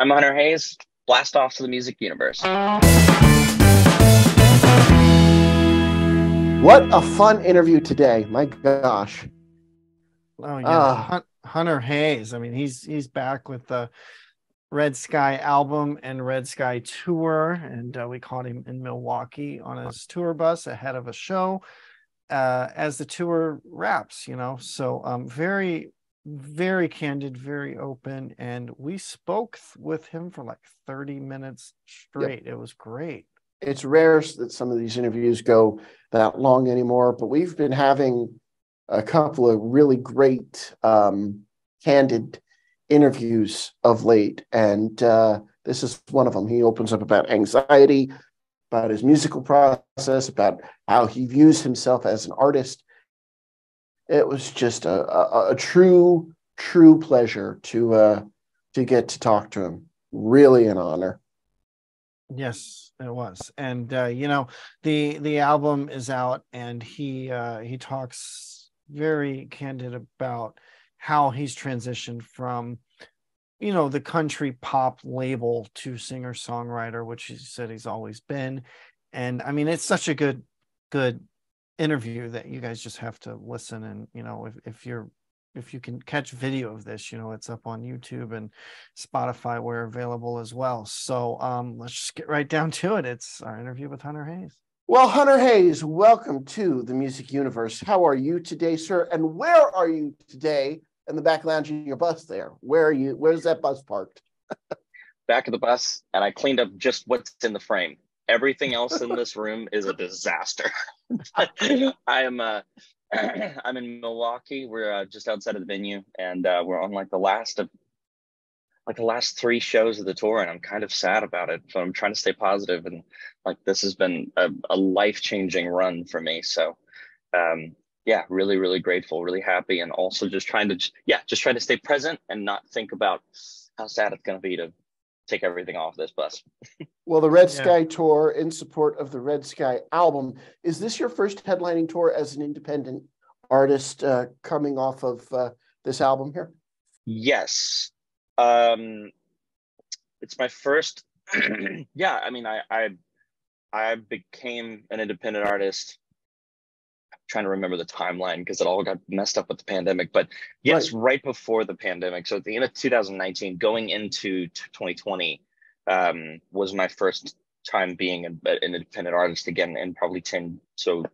I'm Hunter Hayes. Blast off to the music universe. What a fun interview today. My gosh. Oh yeah, Ah, Hunter Hayes. I mean, he's back with the Red Sky album and Red Sky tour, and we caught him in Milwaukee on his tour bus ahead of a show as the tour wraps. So very, very candid, very open, and we spoke with him for like 30 minutes yep. straight. It was great. It's rare that some of these interviews go that long anymore, but we've been having a couple of really great candid interviews of late, and this is one of them. He opens up about anxiety, about his musical process, about how he views himself as an artist. It was just a true pleasure to get to talk to him. Really an honor. Yes, it was. And the album is out, and he talks very candid about how he's transitioned from the country pop label to singer-songwriter, which he said he's always been. And I mean, it's such a good interview that you guys just have to listen. And if you can catch video of this, it's up on YouTube and Spotify, where available as well. So let's just get right down to it. It's our interview with Hunter Hayes. Well, Hunter Hayes, welcome to the Music Universe. How are you today, sir? And where are you today in the back lounge of your bus there? Where are you? Where's that bus parked? Back of the bus, and I cleaned up just what's in the frame. Everything else in this room is a disaster. I am I'm in Milwaukee. We're just outside of the venue, and we're on the last three shows of the tour, and I'm kind of sad about it. So I'm trying to stay positive, and this has been a life-changing run for me. So yeah, really, really grateful, really happy, and also just trying to stay present and not think about how sad it's going to be to take everything off this bus. Well, the Red Sky tour in support of the Red Sky album. Is this your first headlining tour as an independent artist coming off of this album here? Yes. It's my first. Yeah, I mean, I became an independent artist. I'm trying to remember the timeline because it all got messed up with the pandemic. But yes, right before the pandemic. So at the end of 2019, going into 2020, was my first time being an independent artist again in probably 10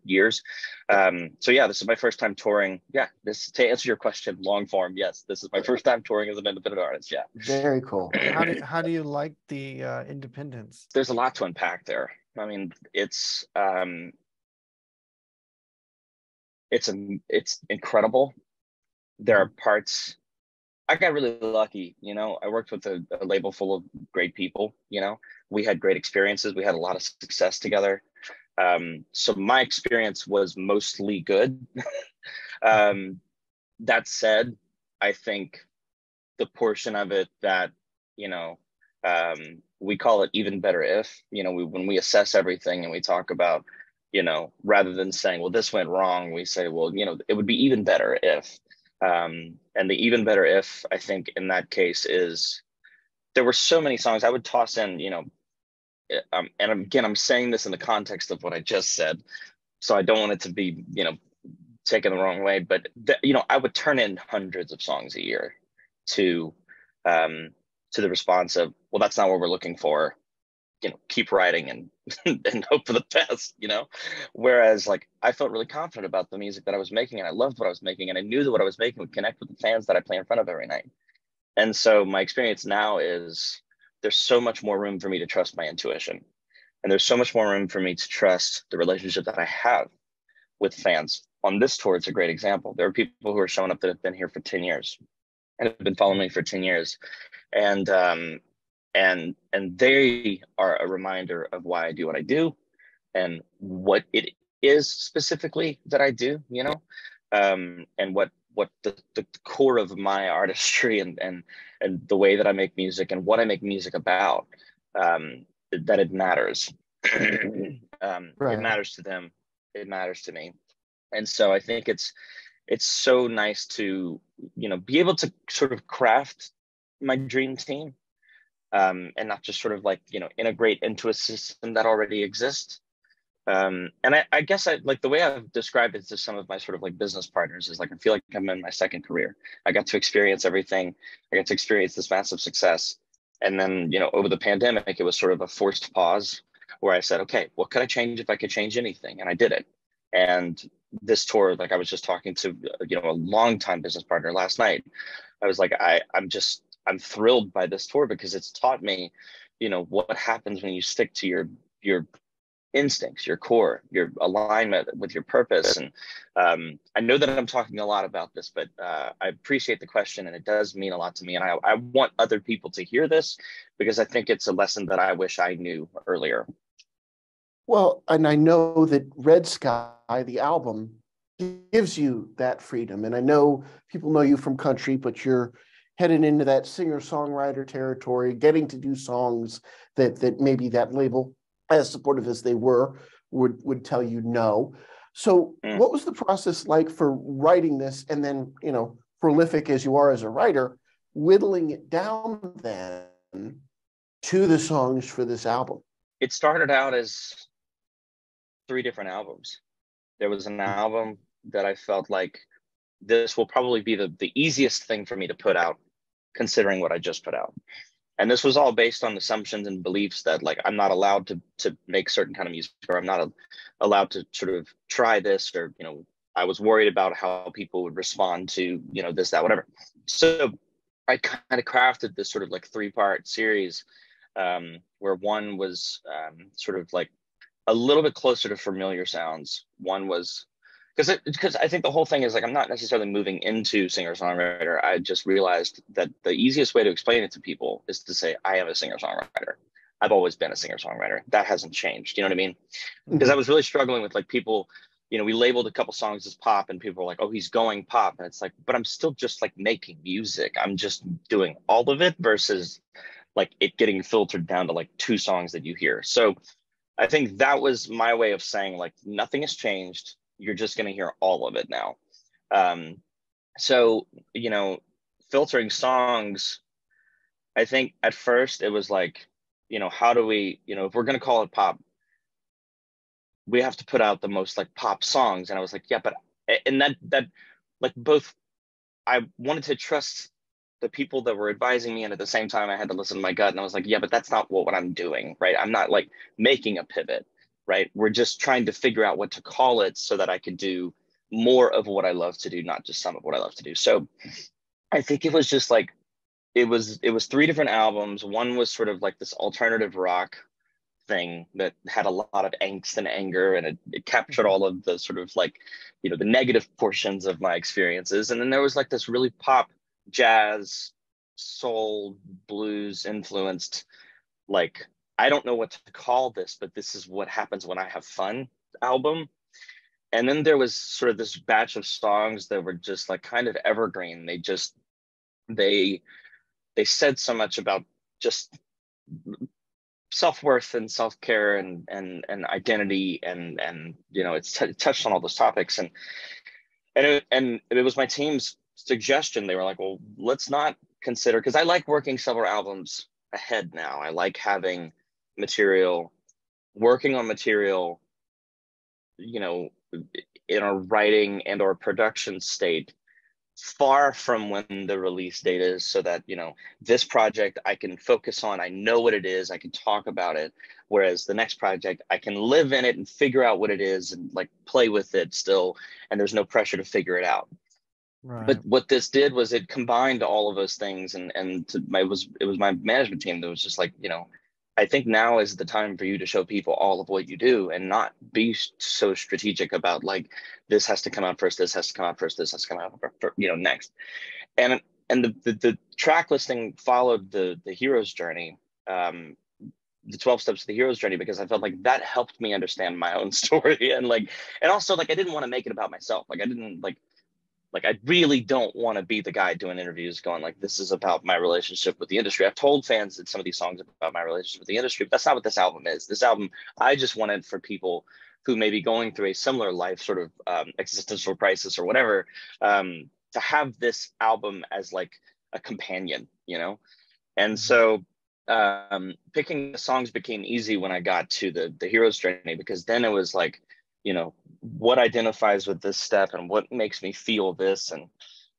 years. So yeah, this is my first time touring. Yeah, this, to answer your question long form, yes, this is my first time touring as an independent artist. Yeah. Very cool. How do you like the independence? There's a lot to unpack there. I mean, it's incredible. There are parts. I got really lucky, I worked with a label full of great people. We had great experiences. We had a lot of success together. So my experience was mostly good. That said, I think the portion of it that, we call it even better if, when we assess everything and we talk about, rather than saying, well, this went wrong, we say, well, it would be even better if. And the even better if, I think in that case, is there were so many songs I would toss in, and again, I'm saying this in the context of what I just said, so I don't want it to be, taken the wrong way, but I would turn in hundreds of songs a year to the response of, well, that's not what we're looking for. Keep writing and and hope for the best, whereas I felt really confident about the music that I was making, and I loved what I was making, and I knew that what I was making would connect with the fans that I play in front of every night. And so my experience now is there's so much more room for me to trust my intuition, and there's so much more room for me to trust the relationship that I have with fans. On this tour, it's a great example. There are people who are showing up that have been here for 10 years and have been following me for 10 years, and they are a reminder of why I do what I do and what it is specifically that I do, and what the core of my artistry and the way that I make music and what I make music about, that it matters. Right. It matters to them. It matters to me. And so I think it's so nice to, be able to sort of craft my dream team. and not just sort of like, integrate into a system that already exists. And I guess I like the way I've described it to some of my sort of like business partners is like, I feel like I'm in my second career. I got to experience everything. I got to experience this massive success. And then, over the pandemic, it was sort of a forced pause where I said, okay, what could I change if I could change anything? And I did it. And this tour, like I was just talking to, a longtime business partner last night. I was like, I'm thrilled by this tour because it's taught me, what happens when you stick to your instincts, your core, your alignment with your purpose. And I know that I'm talking a lot about this, but I appreciate the question, and it does mean a lot to me. And I want other people to hear this because I think it's a lesson that I wish I knew earlier. Well, and I know that Red Sky, the album, gives you that freedom. And I know people know you from country, but you're heading into that singer-songwriter territory, getting to do songs that maybe that label, as supportive as they were, would tell you no. So what was the process like for writing this, and then, prolific as you are as a writer, whittling it down then to the songs for this album? It started out as 3 different albums. There was an album that I felt like this will probably be the easiest thing for me to put out, considering what I just put out. And this was all based on assumptions and beliefs that like I'm not allowed to make certain kind of music, or I'm not allowed to sort of try this, or I was worried about how people would respond to this, that, whatever. So I kind of crafted this sort of like 3-part series, where one was sort of like a little bit closer to familiar sounds. One was because I think the whole thing is like, I'm not necessarily moving into singer-songwriter. I just realized that the easiest way to explain it to people is to say, I am a singer-songwriter. I've always been a singer-songwriter. That hasn't changed. You know what I mean? Because I was really struggling with like people, we labeled a couple songs as pop, and people were like, oh, he's going pop. And it's like, but I'm still just like making music. I'm just doing all of it versus like it getting filtered down to like 2 songs that you hear. So I think that was my way of saying like, nothing has changed. You're just going to hear all of it now. So, filtering songs, I think at first it was like, how do we, if we're going to call it pop, we have to put out the most like pop songs. And I was like, yeah, but, and that like both, I wanted to trust the people that were advising me, and at the same time I had to listen to my gut. And I was like, yeah, but that's not what I'm doing, right? I'm not like making a pivot. Right? We're just trying to figure out what to call it so that I could do more of what I love to do, not just some of what I love to do. So I think it was just like, it was 3 different albums. One was sort of like this alternative rock thing that had a lot of angst and anger, and it captured all of the sort of like, the negative portions of my experiences. And then there was like this really pop, jazz, soul, blues influenced, like, I don't know what to call this, but this is what happens when I have fun album. And then there was sort of this batch of songs that were just like kind of evergreen. They said so much about just self-worth and self-care and identity, and it touched on all those topics. And it was my team's suggestion. They were like, well, let's not consider, because I like working several albums ahead now. I like having material, working on material, in a writing and or production state far from when the release date is, so that this project I can focus on, I know what it is, I can talk about it, whereas the next project I can live in it and figure out what it is and like play with it still, and there's no pressure to figure it out. Right. But what this did was it combined all of those things, and it was my management team that was just like, I think now is the time for you to show people all of what you do, and not be so strategic about like, this has to come out first, this has to come out first, this has to come out next. And the track listing followed the hero's journey, the 12 steps of the hero's journey, because I felt like that helped me understand my own story. And also like, I didn't want to make it about myself. Like I didn't like, I really don't want to be the guy doing interviews going like, this is about my relationship with the industry. I've told fans that some of these songs are about my relationship with the industry, but that's not what this album is. This album, I just wanted for people who may be going through a similar life sort of existential crisis or whatever, to have this album as like a companion, And so picking the songs became easy when I got to the hero's journey, because then it was like, what identifies with this step and what makes me feel this,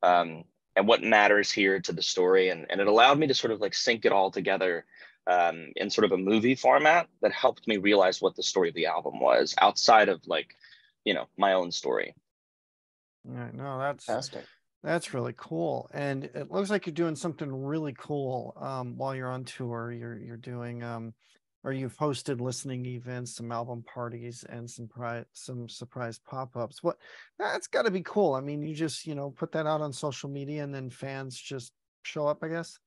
um, and what matters here to the story, and it allowed me to sort of like sync it all together, in sort of a movie format that helped me realize what the story of the album was outside of like, my own story. Yeah, no, that's Fantastic. That's really cool. And it looks like you're doing something really cool while you're on tour. You're doing or you've hosted listening events, some album parties, and some surprise pop-ups. What That's got to be cool. I mean, you just, put that out on social media and then fans just show up, I guess.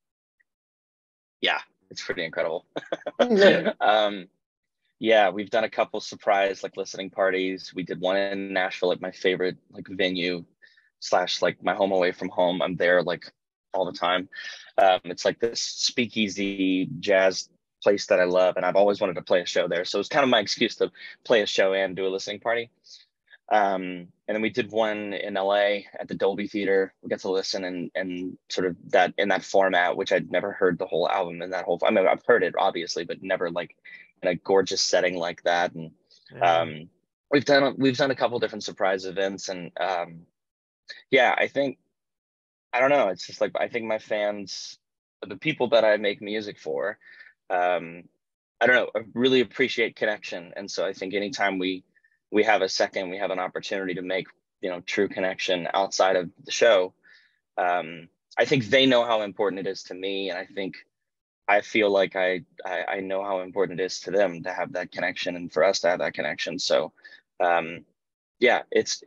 Yeah, it's pretty incredible. Yeah. Yeah, we've done a couple surprise like listening parties. We did one in Nashville at my favorite like venue slash like my home away from home. I'm there like all the time. It's like this speakeasy jazz place that I love, and I've always wanted to play a show there. So it's kind of my excuse to play a show and do a listening party. And then we did one in LA at the Dolby Theater. We got to listen and sort of that in that format, which I'd never heard the whole album in that whole. I mean, I've heard it obviously, but never like in a gorgeous setting like that. And Yeah. we've done a couple different surprise events, and yeah, I don't know. It's just like I think my fans, the people that I make music for, um, I don't know, I really appreciate connection. And so I think anytime we have a second, we have an opportunity to make, true connection outside of the show. I think they know how important it is to me, and I think I feel like I know how important it is to them to have that connection and for us to have that connection. So um, yeah, it's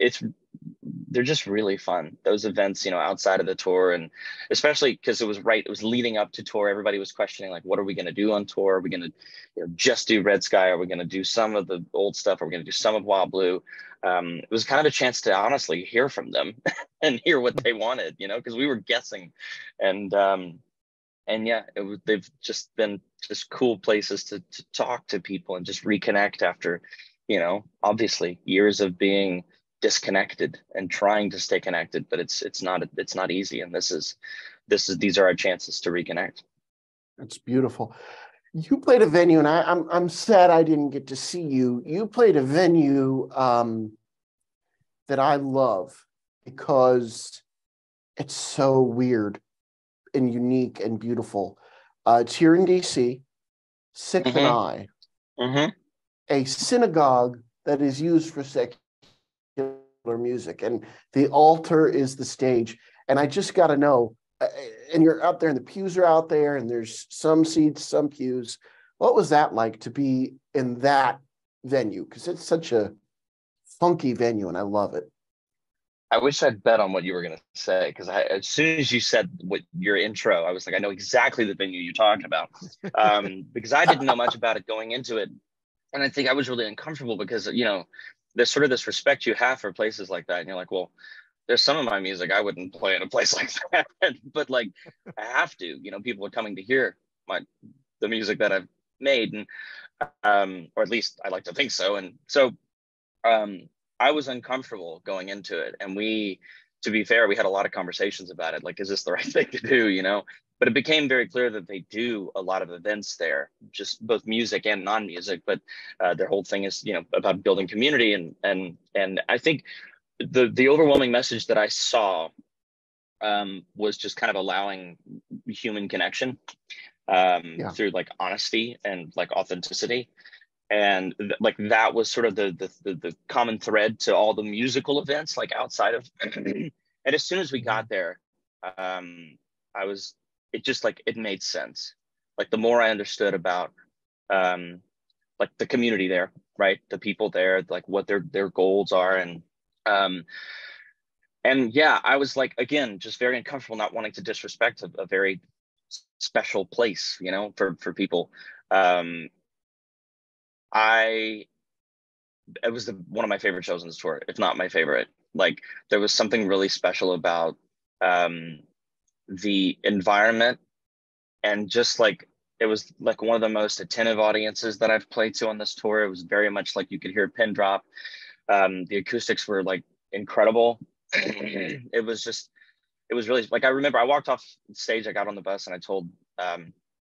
they're just really fun, those events, outside of the tour, and especially because it was leading up to tour. Everybody was questioning like, what are we going to do on tour? Are we going to, just do Red Sky? Are we going to do some of the old stuff? Are we going to do some of Wild Blue? It was kind of a chance to honestly hear from them and hear what they wanted, because we were guessing. And yeah, they've just been just cool places to talk to people and just reconnect after, obviously years of being disconnected and trying to stay connected, but it's not easy. And these are our chances to reconnect. It's beautiful. You played a venue, and I'm sad I didn't get to see you. You played a venue that I love because it's so weird and unique and beautiful. It's here in DC, Sixth and Mm-hmm. I, Mm-hmm. a synagogue that is used for secular music, and the altar is the stage. And I just got to know, and you're out there, and the pews are out there, and there's some seats, some pews. What was that like to be in that venue? Because it's such a funky venue, and I love it. I wish I'd bet on what you were going to say, because as soon as you said what your intro, I was like, I know exactly the venue you're talking about, because I didn't know much about it going into it. And I think I was really uncomfortable because, there's sort of this respect you have for places like that. And you're like, well, there's some of my music I wouldn't play in a place like that, but like I have to, people are coming to hear the music that I've made, and or at least I like to think so. And so um, I was uncomfortable going into it. And to be fair, we had a lot of conversations about it. Like, is this the right thing to do? But it became very clear that they do a lot of events there, just both music and non-music. But their whole thing is, about building community. And I think the overwhelming message that I saw was just kind of allowing human connection Yeah. through like honesty and like authenticity. And like that was sort of the common thread to all the musical events like outside of and as soon as we got there, I was it just like it made sense. Like the more I understood about um like the community there, right, the people there, like what their goals are, um and yeah, I was like, again, just very uncomfortable, not wanting to disrespect a very special place, for people. um I it was one of my favorite shows on this tour, if not my favorite. Like there was something really special about um, the environment, and just like it was like one of the most attentive audiences that I've played to on this tour. It was very much like you could hear a pin drop. The acoustics were like incredible. It was really like I remember I walked off stage, I got on the bus, and I told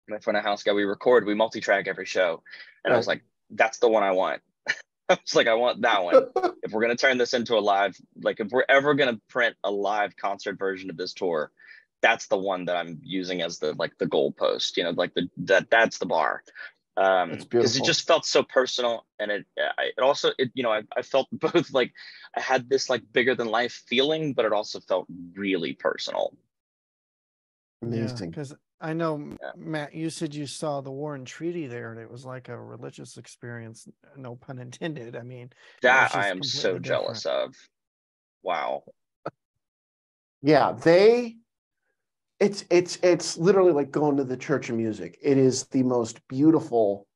my front of house guy, we multi-track every show. And I was Right. like, that's the one I want. I was like, I want that one. If we're going to turn this into a live, like if we're ever going to print a live concert version of this tour, that's the one that I'm using as the like the goalpost, like that's the bar. That's Because it beautiful. just felt so personal, and it also I felt both like I had this like bigger than life feeling, but it also felt really personal. Yeah, Amazing. because I know, Yeah. Matt, you said you saw the Warren Treaty there, and it was like a religious experience, no pun intended. I mean, it was That I just am so completely different. jealous of. Wow. Yeah, it's literally like going to the Church of Music. It is the most beautiful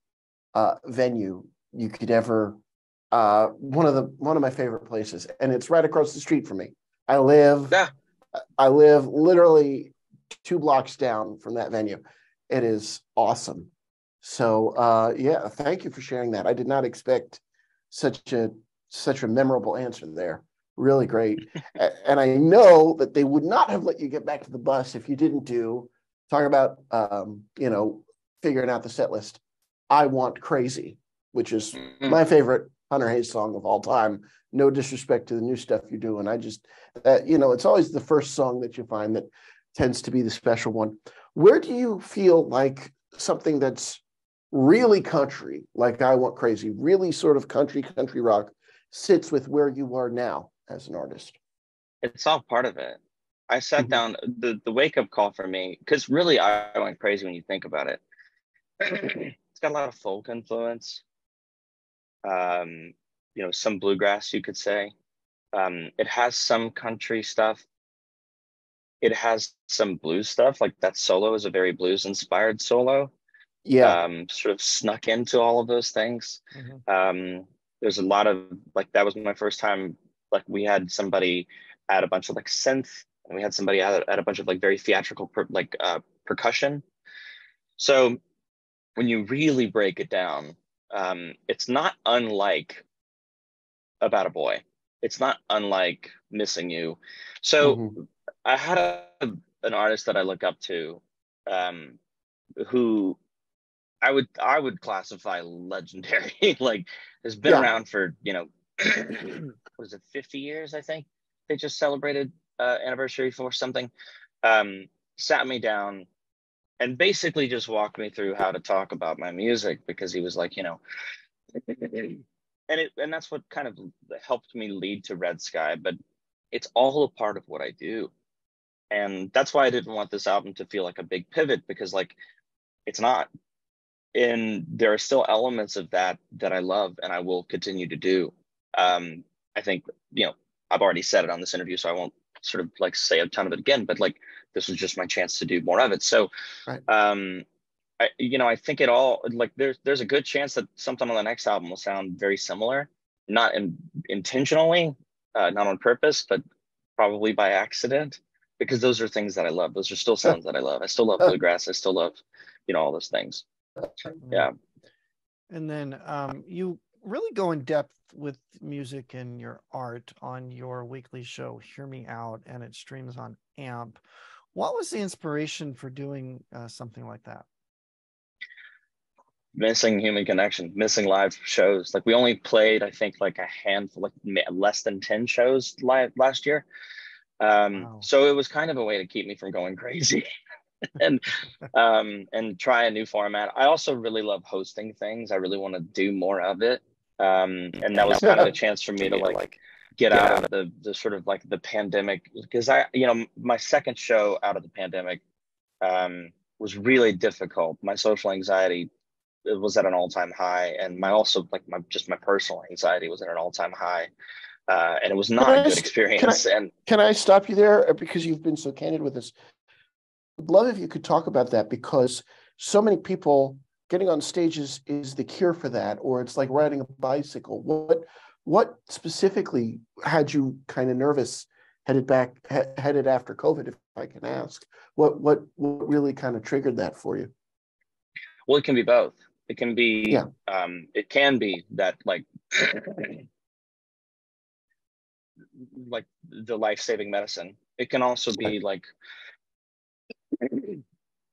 venue you could ever one of my favorite places, and it's right across the street from me. I live Yeah. I live literally 2 blocks down from that venue. It is awesome. So yeah, thank you for sharing that. I did not expect such a such a memorable answer there. Really great. And I know that they would not have let you get back to the bus if you didn't do talking about figuring out the set list. I Want Crazy, which is Mhm. my favorite Hunter Hayes song of all time. No disrespect to the new stuff you do, and I just it's always the first song that you find that tends to be the special one. Where do you feel like something that's really country, like I Want Crazy, really sort of country rock, sits with where you are now as an artist? It's all part of it. I sat Mhm. down, the wake up call for me, because really I went crazy when you think about it. It's got a lot of folk influence, um, some bluegrass, you could say. It has some country stuff. It has some blues stuff. Like that solo is a very blues inspired solo, Yeah, sort of snuck into all of those things. Mhm. Um, there's a lot of like, that was my first time. Like we had somebody add a bunch of like synth, and we had somebody add a bunch of like very theatrical percussion. So when you really break it down, it's not unlike About a Boy. It's not unlike Missing You. So hmm, I had an artist that I look up to, um, who I would classify legendary. Like has been yeah, around for what is it, 50 years? I think they just celebrated anniversary for something. Um, Sat me down and basically just walked me through how to talk about my music, because he was like, and that's what kind of helped me lead to Red Sky. But it's all a part of what I do, and that's why I didn't want this album to feel like a big pivot, because like it's not. And there are still elements of that I love and I will continue to do. I think I've already said it on this interview, so I won't sort of like say a ton of it again. But like this was just my chance to do more of it. So right. um, I think it all like there's a good chance that something on the next album will sound very similar, not intentionally, not on purpose, but probably by accident, because those are things that I love. Those are still sounds that I love. I still love bluegrass. I still love all those things. Mhm. Yeah. And then you really go in depth with music and your art on your weekly show, Hear Me Out, and it streams on AMP. What was the inspiration for doing something like that? Missing human connection, missing live shows. Like we only played, I think, like a handful, like less than 10 shows live last year. Wow. So it was kind of a way to keep me from going crazy and and try a new format. I also really love hosting things. I really want to do more of it. And that was kind of a chance for me to like get out of the sort of like the pandemic, because my second show out of the pandemic was really difficult. My social anxiety, it was at an all-time high, and my also like my personal anxiety was at an all-time high, and it was Can not a I good can I experience. And can I stop you there because you've been so candid with us? I'd love if you could talk about that, because so many people getting on stages is the cure for that, or it's like riding a bicycle. What specifically had you kind of nervous headed after COVID, if I can ask? What really kind of triggered that for you? well, it can be both. Yeah, It can be that like the life-saving medicine. It can also right. be like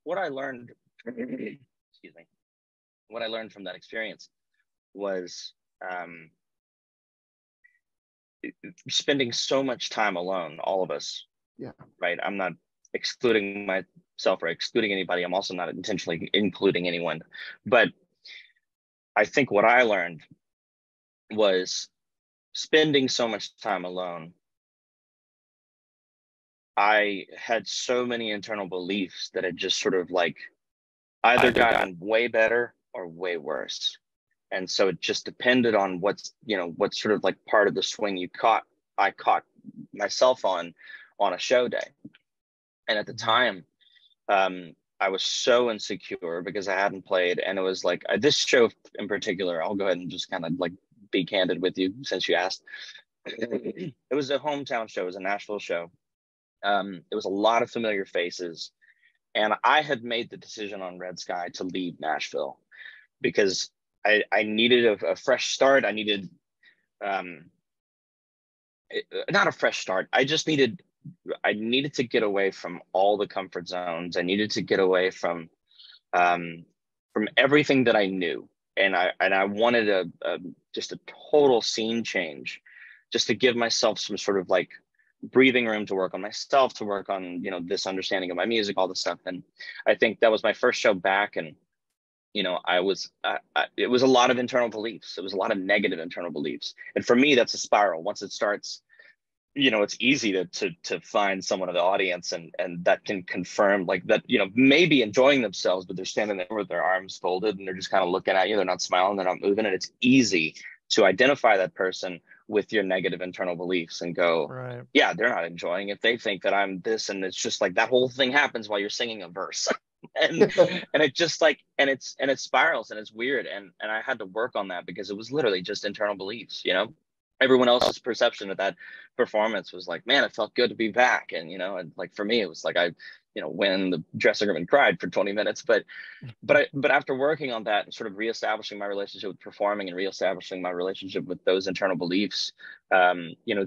what I learned excuse me, what I learned from that experience was spending so much time alone, all of us. Yeah. Right. I'm not excluding myself or excluding anybody. I'm also not intentionally including anyone. But I think what I learned was spending so much time alone. I had so many internal beliefs that had just sort of like either gotten way better or way worse. And so it just depended on what's sort of like part of the swing I caught myself on a show day. And at the time, I was so insecure because I hadn't played. And it was like this show in particular, I'll go ahead and just kind of like be candid with you since you asked. It was a hometown show. It was a Nashville show. It was a lot of familiar faces. And I had made the decision on Red Sky to leave Nashville because I needed a fresh start. I needed not a fresh start. I needed to get away from all the comfort zones. I needed to get away from everything that I knew. And I wanted just a total scene change, just to give myself some sort of like breathing room to work on myself, to work on, this understanding of my music, all this stuff. And I think that was my first show back. And, it was a lot of internal beliefs. It was a lot of negative internal beliefs. And for me, that's a spiral. Once it starts, it's easy to find someone in the audience and that can confirm like that, maybe enjoying themselves, but they're standing there with their arms folded and they're just kind of looking at you. They're not smiling, they're not moving. And it's easy to identify that person with your negative internal beliefs and go, right, yeah, they're not enjoying it. They think that I'm this. And it's just like that whole thing happens while you're singing a verse. and it just like, and it spirals and it's weird. And I had to work on that because it was literally just internal beliefs, everyone else's perception of that performance was like, man, it felt good to be back. And, and like, for me, it was like, I went in the dressing room and cried for 20 minutes, but after working on that and sort of reestablishing my relationship with performing and reestablishing my relationship with those internal beliefs,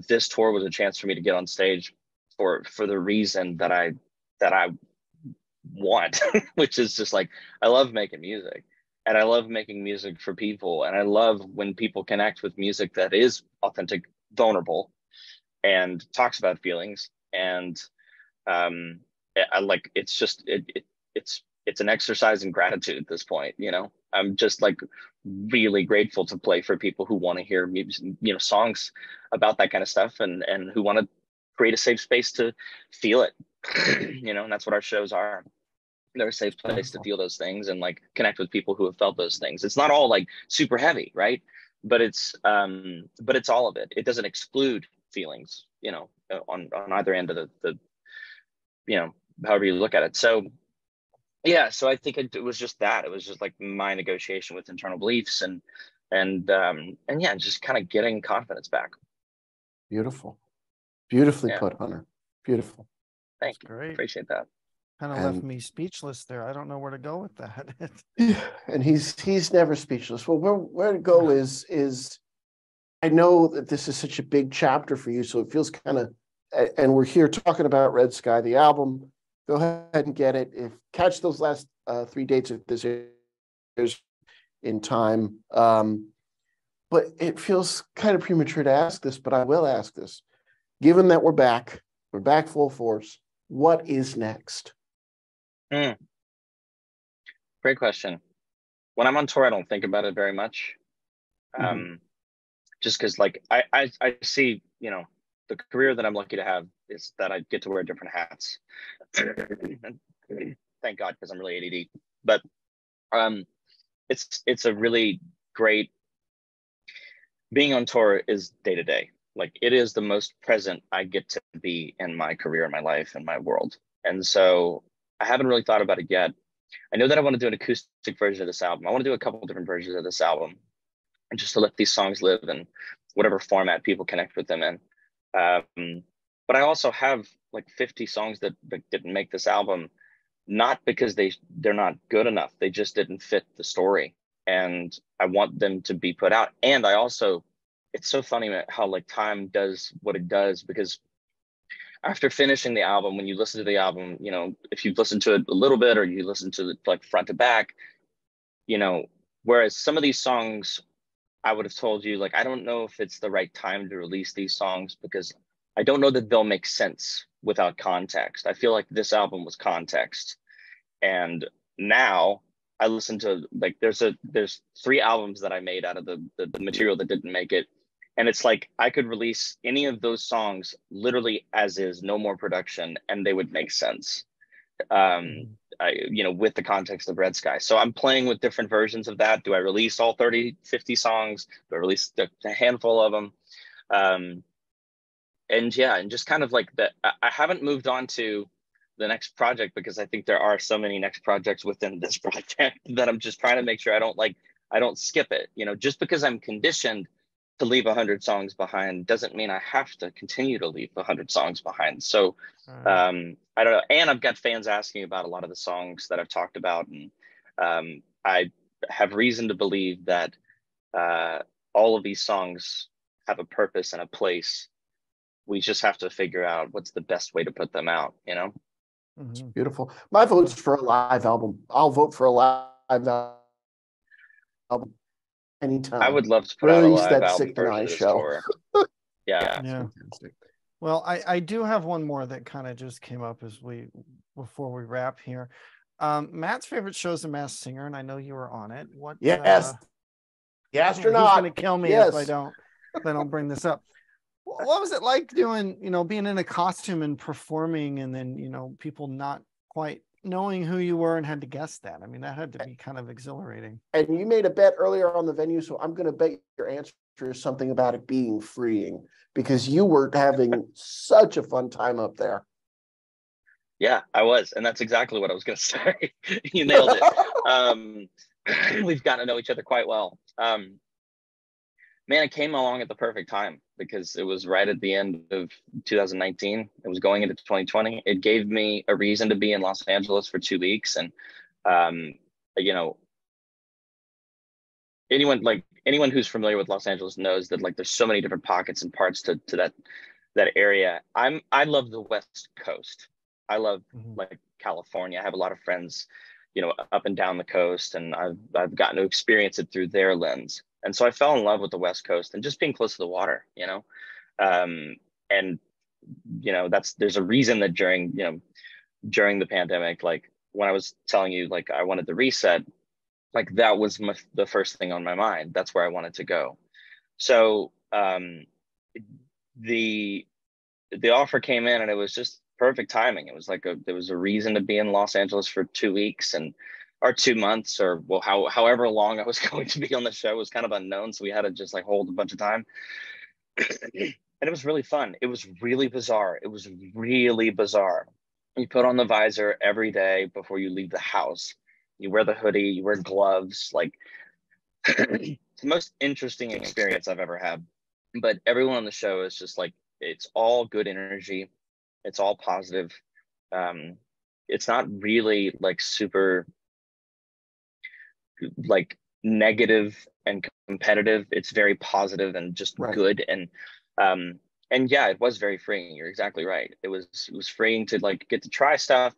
this tour was a chance for me to get on stage for the reason that I want, which is just like, I love making music. And I love making music for people. And I love when people connect with music that is authentic, vulnerable, and talks about feelings. And I like, it's just, it's an exercise in gratitude at this point. I'm just like really grateful to play for people who want to hear music, songs about that kind of stuff and who want to create a safe space to feel it, and that's what our shows are. They're a safe place to feel those things and like connect with people who have felt those things. It's not all like super heavy, right? But it's all of it. It doesn't exclude feelings, on either end of the however you look at it. So yeah, so I think it was just that. It was just like my negotiation with internal beliefs and yeah, just kind of getting confidence back. Beautiful. Beautifully put, Hunter. Beautiful. Thank you. Great. Appreciate that. Kind of left me speechless there. I don't know where to go with that. And he's never speechless. Well, where to go is I know that this is such a big chapter for you, so it feels kind of, and we're here talking about Red Sky, the album. Go ahead and get it. Catch those last 3 dates if this is in time. But it feels kind of premature to ask this, but I will ask this. Given that we're back full force, what is next? Great question. When I'm on tour, I don't think about it very much. Just because like I see, the career that I'm lucky to have is that I get to wear different hats. Thank God, because I'm really ADD. But it's a really great, being on tour is day to day. Like it is the most present I get to be in my career, in my life, in my world. And so I haven't really thought about it yet. I know that I want to do an acoustic version of this album. I want to do a couple of different versions of this album, and just to let these songs live in whatever format people connect with them in. But I also have like 50 songs that didn't make this album, not because they're not good enough. They just didn't fit the story, and I want them to be put out. And I also, it's so funny how like time does what it does, because after finishing the album, when you listen to the album, you know, if you've listened to it a little bit or you listen to it like front to back, you know, whereas some of these songs I would have told you, like, I don't know if it's the right time to release these songs because I don't know that they'll make sense without context. I feel like this album was context. And now I listen to, like, there's 3 albums that I made out of the material that didn't make it. And it's like I could release any of those songs literally as is, no more production, and they would make sense. You know, with the context of Red Sky. So I'm playing with different versions of that. Do I release all 30, 50 songs? Do I release a handful of them? And yeah, and just kind of like that. I haven't moved on to the next project because I think there are so many next projects within this project that I'm just trying to make sure I don't skip it. You know, just because I'm conditioned to leave 100 songs behind doesn't mean I have to continue to leave 100 songs behind. So I don't know. And I've got fans asking about a lot of the songs that I've talked about. And I have reason to believe that all of these songs have a purpose and a place. We just have to figure out what's the best way to put them out, you know? Beautiful. My vote's for a live album. I'll vote for a live album anytime. I would love to put out a live album Sick and version I of this show. tour. Yeah. Fantastic. Well, I do have one more that kind of just came up before we wrap here. Matt's favorite show is The Masked Singer, and I know you were on it. What? Yes. The astronaut. He's going to kill me if I don't bring this up. What was it like doing, you know, being in a costume and performing, and then, you know, people not quite knowing who you were and had to guess that? I mean, that had to be kind of exhilarating. And you made a bet earlier on the venue, so I'm going to bet your answer is something about it being freeing, because you were having such a fun time up there. Yeah, I was. And that's exactly what I was going to say. You nailed it. We've gotten to know each other quite well. Man, it came along at the perfect time because it was right at the end of 2019. It was going into 2020. It gave me a reason to be in Los Angeles for 2 weeks. And, you know, anyone who's familiar with Los Angeles knows that, like, there's so many different pockets and parts to that area. I love the West Coast. I love like California. I have a lot of friends, you know, up and down the coast, and I've gotten to experience it through their lens. And so I fell in love with the West Coast and just being close to the water, you know. And you know, there's a reason that during the pandemic, like when I was telling you, like, I wanted the reset, like that was the first thing on my mind. That's where I wanted to go. So the offer came in, and it was just perfect timing. It was like there was a reason to be in Los Angeles for 2 weeks or 2 months, or well, however long I was going to be on the show was kind of unknown. So we had to just like hold a bunch of time. And it was really fun. It was really bizarre. It was really bizarre. You put on the visor every day before you leave the house. You wear the hoodie, you wear gloves. Like, it's the most interesting experience I've ever had. But everyone on the show is just like, it's all good energy. It's all positive. It's not really like super like negative and competitive. It's very positive and just good. And yeah, it was very freeing. You're exactly right. It was freeing to like get to try stuff,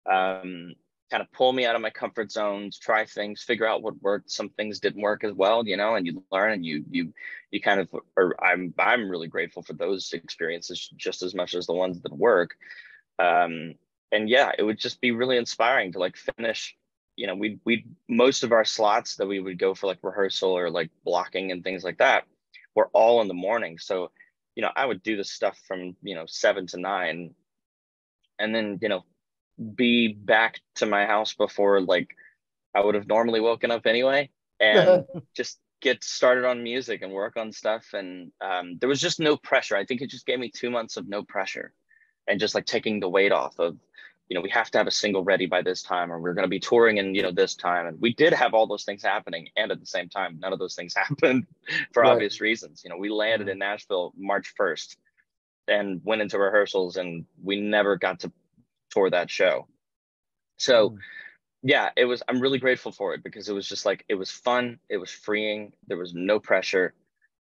kind of pull me out of my comfort zones, try things, figure out what worked. Some things didn't work as well, you know, and you learn, and you kind of, or I'm really grateful for those experiences just as much as the ones that work. And yeah, it would just be really inspiring to like finish, you know, we most of our slots that we would go for like rehearsal or like blocking and things like that were all in the morning. So, you know, I would do this stuff from, you know, 7 to 9, and then, you know, be back to my house before like I would have normally woken up anyway, and just get started on music and work on stuff. And there was just no pressure. I think it just gave me 2 months of no pressure, and just like taking the weight off of, you know, we have to have a single ready by this time, or we're going to be touring in, you know, this time. And we did have all those things happening, and at the same time, none of those things happened for obvious reasons. You know, we landed in Nashville March 1st and went into rehearsals, and we never got to tour that show. So yeah, I'm really grateful for it, because it was just like, it was fun, it was freeing, there was no pressure,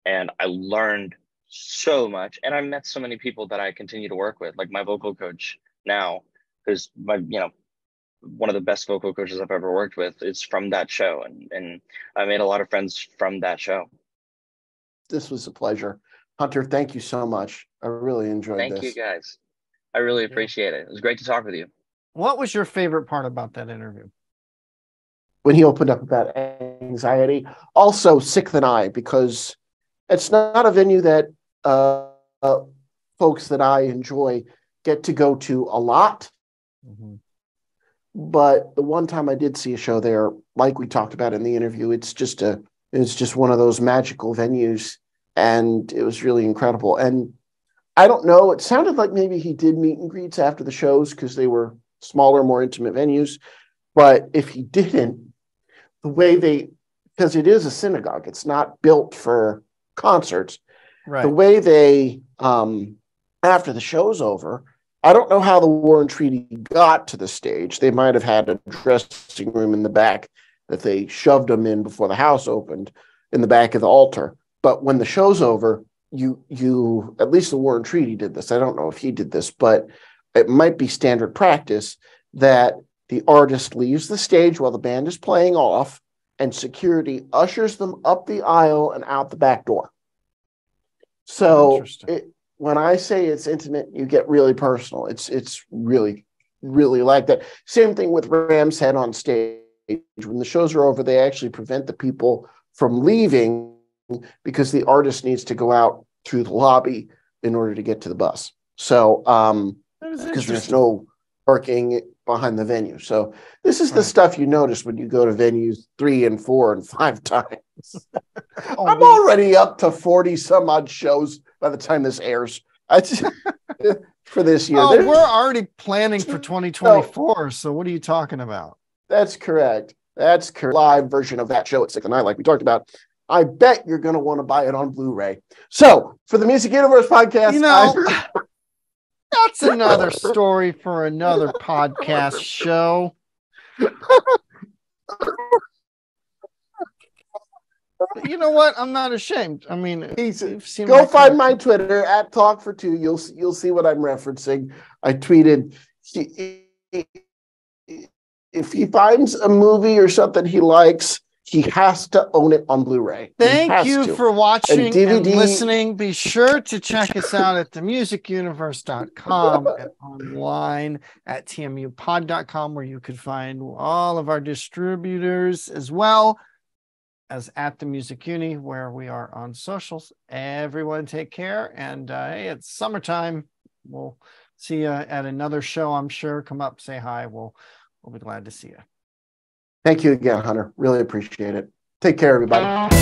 and I learned so much, and I met so many people that I continue to work with, like my vocal coach now, who's my, one of the best vocal coaches I've ever worked with. Is from that show, and I made a lot of friends from that show. This was a pleasure. Hunter, thank you so much. I really enjoyed this. Thank you, guys. I really appreciate it. It was great to talk with you. What was your favorite part about that interview? When he opened up about anxiety. Also, Sixth and I, because it's not a venue that folks that I enjoy get to go to a lot. Mm-hmm. But the one time I did see a show there, like we talked about in the interview, it's just one of those magical venues, and it was really incredible. And I don't know, it sounded like maybe he did meet and greets after the shows because they were smaller, more intimate venues. But if he didn't, the way because it is a synagogue, it's not built for concerts. Right. The way they, after the show's over, I don't know how the War and Treaty got to the stage. They might have had a dressing room in the back that they shoved them in before the house opened in the back of the altar. But when the show's over, you at least the War and Treaty did this. I don't know if he did this, but it might be standard practice that the artist leaves the stage while the band is playing off, and security ushers them up the aisle and out the back door. So when I say it's intimate, you get really personal. It's really, really like that. Same thing with Ram's Head on stage. When the shows are over, they actually prevent the people from leaving because the artist needs to go out through the lobby in order to get to the bus. So, because there's no parking behind the venue. So this is the stuff you notice when you go to venues 3 and 4 and 5 times. I'm already up to 40 some odd shows by the time this airs. For this year. Oh, we're already planning for 2024. So what are you talking about? That's correct. That's correct. Live version of that show at 6 and 9, like we talked about. I bet you're going to want to buy it on Blu-ray. So for the Music Universe podcast, that's another story for another podcast show. But you know what? I'm not ashamed. I mean, go find my Twitter at Talk4Two. You'll see what I'm referencing. I tweeted, if he finds a movie or something he likes, he has to own it on Blu-ray. Thank you for watching and listening. Be sure to check us out at themusicuniverse.com and online at tmupod.com, where you could find all of our distributors, as well as at the Music Uni, where we are on socials. Everyone take care. And hey, it's summertime. We'll see you at another show, I'm sure. Come up, say hi. We'll be glad to see you. Thank you again, Hunter. Really appreciate it. Take care, everybody.